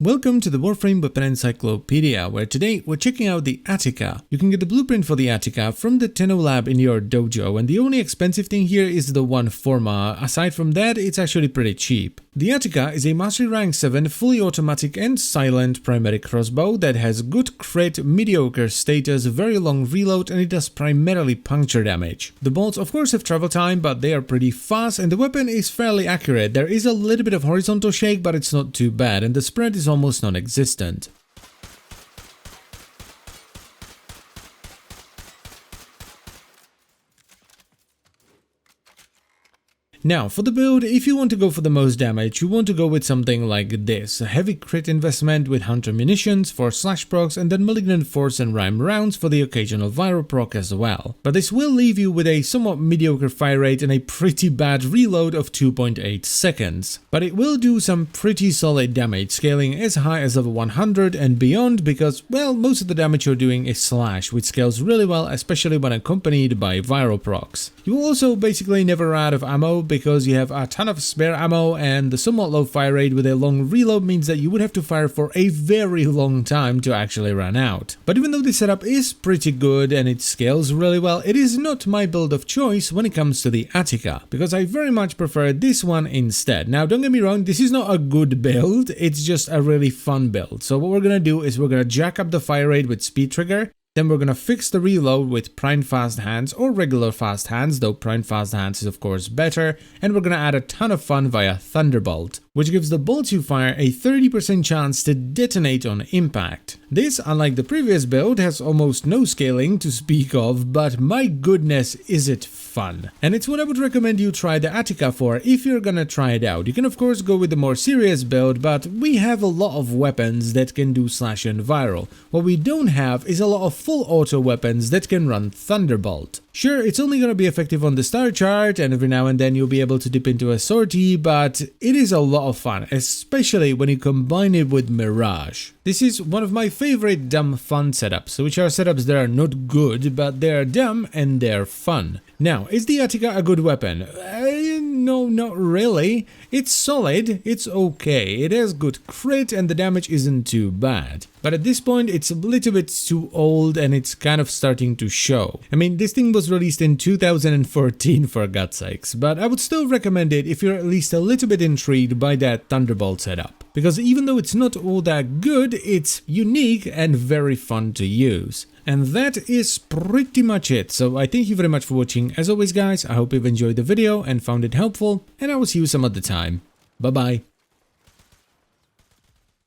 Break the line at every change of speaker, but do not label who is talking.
Welcome to the Warframe Weapon Encyclopedia, where today we're checking out the Attica. You can get the blueprint for the Attica from the Tenno lab in your dojo, and the only expensive thing here is the one forma. Aside from that, it's actually pretty cheap. The Attica is a Mastery Rank 7 fully automatic and silent primary crossbow that has good crit, mediocre status, very long reload, and it does primarily puncture damage. The bolts of course have travel time, but they are pretty fast, and the weapon is fairly accurate. There is a little bit of horizontal shake, but it's not too bad, and the spread is almost non-existent. Now, for the build, if you want to go for the most damage, you want to go with something like this. A heavy crit investment with Hunter munitions for slash procs and then Malignant Force and Rhyme rounds for the occasional viral proc as well. But this will leave you with a somewhat mediocre fire rate and a pretty bad reload of 2.8 seconds. But it will do some pretty solid damage, scaling as high as level 100 and beyond because, well, most of the damage you're doing is slash, which scales really well, especially when accompanied by viral procs. You will also basically never run out of ammo because you have a ton of spare ammo, and the somewhat low fire rate with a long reload means that you would have to fire for a very long time to actually run out. But even though this setup is pretty good and it scales really well, it is not my build of choice when it comes to the Attica, because I very much prefer this one instead. Now don't get me wrong, this is not a good build, it's just a really fun build. So what we're gonna do is we're gonna jack up the fire rate with speed trigger. Then we're gonna fix the reload with prime fast hands or regular fast hands, though prime fast hands is of course better, and we're gonna add a ton of fun via Thunderbolt, which gives the bolts you fire a 30% chance to detonate on impact. This, unlike the previous build, has almost no scaling to speak of, but my goodness is it fun. And it's what I would recommend you try the Attica for if you're gonna try it out. You can of course go with the more serious build, but we have a lot of weapons that can do slash and viral. What we don't have is a lot of full auto weapons that can run Thunderbolt. Sure, it's only gonna be effective on the star chart, and every now and then you'll be able to dip into a sortie, but it is a lot of fun, especially when you combine it with Mirage. This is one of my favorite dumb fun setups, which are setups that are not good, but they're dumb and they're fun. Now, is the Attica a good weapon? No, not really. It's solid, it's okay, it has good crit and the damage isn't too bad. But at this point it's a little bit too old and it's kind of starting to show. I mean, this thing was released in 2014 for God's sakes, but I would still recommend it if you're at least a little bit intrigued by that Thunderbolt setup. Because even though it's not all that good, it's unique and very fun to use. And that is pretty much it, so I thank you very much for watching. As always guys, I hope you've enjoyed the video and found it helpful, and I will see you some other time. Bye bye.